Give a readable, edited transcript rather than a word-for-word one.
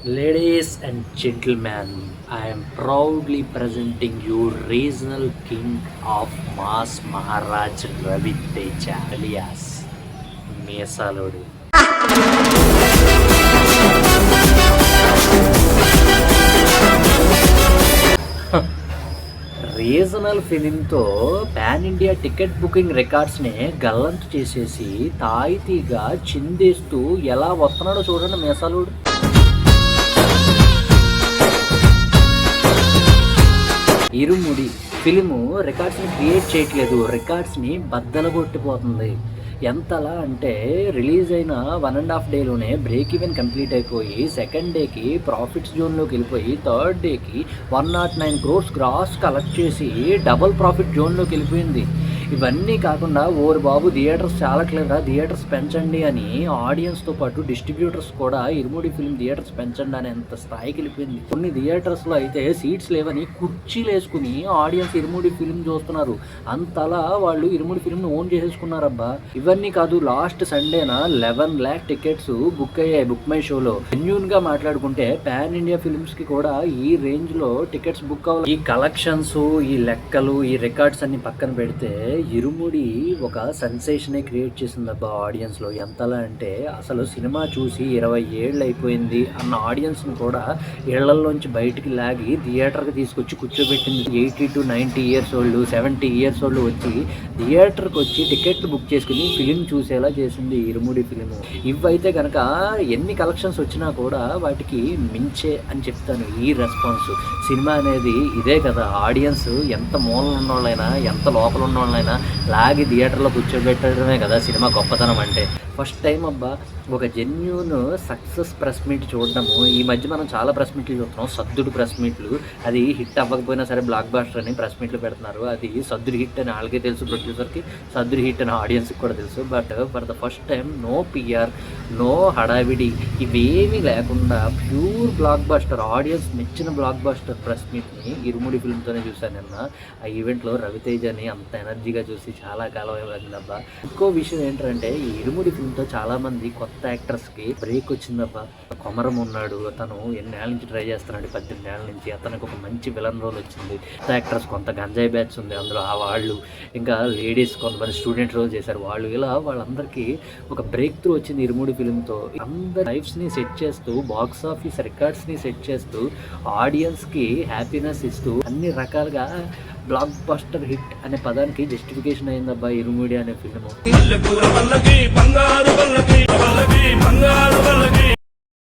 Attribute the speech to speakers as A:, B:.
A: Ladies and gentlemen, I am proudly presenting you regional king of mass Maharaj Ravi Teja alias Mesalodu. Regional ఫిలింతో pan India ticket booking రికార్డ్స్ని గల్లంతు చేసేసి తాయితీగా చిందేస్తూ ఎలా వస్తున్నాడో చూడండి మేసాలుడు. ఇరుముడి film రికార్డ్స్ని create చేయట్లేదు, రికార్డ్స్ని బద్దలగొట్టిపోతుంది. ఎంతలా అంటే రిలీజ్ అయిన 1.5 డేలోనే బ్రేక్ ఈవెన్ కంప్లీట్ అయిపోయి సెకండ్ డేకి ప్రాఫిట్స్ జోన్లోకి వెళ్ళిపోయి థర్డ్ డేకి 109 crores గ్రాస్ కలెక్ట్ చేసి డబుల్ ప్రాఫిట్ జోన్లోకి వెళ్ళిపోయింది. ఇవన్నీ కాకుండా ఓరు బాబు థియేటర్స్ చాలా క్లియర్గా థియేటర్స్ పెంచండి అని ఆడియన్స్తో పాటు డిస్ట్రిబ్యూటర్స్ కూడా ఇరుముడి ఫిల్మ్ థియేటర్స్ పెంచండి అని ఎంత స్థాయికి వెళ్ళిపోయింది. కొన్ని థియేటర్స్లో అయితే సీట్స్ లేవని కుర్చీలు వేసుకుని ఆడియన్స్ ఇరుముడి ఫిల్మ్ చూస్తున్నారు. అంతలా వాళ్ళు ఇరుముడి ఫిల్మ్ని ఓన్ చేసేసుకున్నారబ్బా. ఇవన్నీ కాదు, లాస్ట్ సండేన 11 lakh టికెట్స్ బుక్ అయ్యాయి బుక్ మై షోలో. జెన్యూన్గా మాట్లాడుకుంటే పాన్ ఇండియా ఫిల్మ్స్కి కూడా ఈ రేంజ్లో టికెట్స్ బుక్ అవ్వాలి. ఈ కలెక్షన్స్, ఈ లెక్కలు, ఈ రికార్డ్స్ అన్ని పక్కన పెడితే ఇరుముడి ఒక సెన్సేషనే క్రియేట్ చేసిందబ్బా ఆడియన్స్లో. ఎంతలా అంటే అసలు సినిమా చూసి 20 ఏళ్ళు అయిపోయింది అన్న ఆడియన్స్ని కూడా ఇళ్లలోంచి బయటికి లాగి థియేటర్కి తీసుకొచ్చి కూర్చోబెట్టింది. 80 to 90 years old, 70 years old వచ్చి థియేటర్కి వచ్చి టికెట్లు బుక్ చేసుకుని ఫిలిం చూసేలా చేసింది ఇరుముడి ఫిలిము. ఇవైతే కనుక ఎన్ని కలెక్షన్స్ వచ్చినా కూడా వాటికి మించే అని చెప్తాను ఈ రెస్పాన్స్. సినిమా అనేది ఇదే కదా, ఆడియన్స్ ఎంత మూలన ఉన్నోళ్ళైనా ఎంత లోపల ఉన్నోళ్ళైనా లాగి థియేటర్లో కూర్చోబెట్టడమే కదా సినిమా గొప్పతనం అంటే. ఫస్ట్ టైం అబ్బా ఒక జెన్యూన్ సక్సెస్ ప్రెస్ మీట్ చూడడము. ఈ మధ్య మనం చాలా ప్రెస్ మీట్లు చూస్తున్నాం, సద్దుడు ప్రెస్ మీట్లు. అది హిట్ అవ్వకపోయినా సరే బ్లాక్ బాస్టర్ అని ప్రెస్ మీట్లు పెడుతున్నారు. అది సద్దుడు హిట్ అని వాళ్ళకే తెలుసు, ప్రొడ్యూసర్కి సద్దుడు హిట్ అని ఆడియన్స్కి కూడా తెలుసు. But for the first time no PR, no హడావిడి, ఇవేమీ లేకుండా ప్యూర్ బ్లాక్ బాస్టర్, ఆడియన్స్ మెచ్చిన బ్లాక్ బాస్టర్ ప్రెస్ మీట్ని ఇరుముడి ఫిల్మ్తోనే చూశాను నిన్న. ఆ ఈవెంట్లో రవితేజని అంత ఎనర్జీగా చూసి చాలా కాలం అయిందబ్బా. ఇంకో విషయం ఏంటంటే ఈ ఇరుముడి ఫిల్మ్తో చాలామంది కొత్త యాక్టర్స్కి బ్రేక్ వచ్చిందబ్బా. కొమరం ఉన్నాడు, తను ఎన్నేళ్ళ నుంచి ట్రై చేస్తున్నాడు, 18 ఏళ్ళ నుంచి. అతనికి ఒక మంచి విలన్ రోల్ వచ్చింది. కొత్త యాక్టర్స్ కొంత గంజాయి బ్యాచ్ ఉంది అందులో, ఆ వాళ్ళు ఇంకా లేడీస్ కొంతమంది స్టూడెంట్ రోల్ చేశారు వాళ్ళు. ఇలా వాళ్ళందరికీ ఒక బ్రేక్ త్రూ వచ్చింది ఇరుముడి ఫిల్మ్తో. అందరి లైఫ్స్ని సెట్ చేస్తూ, బాక్స్ ఆఫీస్ రికార్డ్స్ని సెట్ చేస్తూ, ఆడియన్స్కి హ్యాపీనెస్ ఇస్తూ అన్ని రకాలుగా బ్లాక్ బస్టర్ హిట్ అనే పదానికి జస్టిఫికేషన్ అయిందబ్బా ఇరుముడి అనే ఫిల్మ్.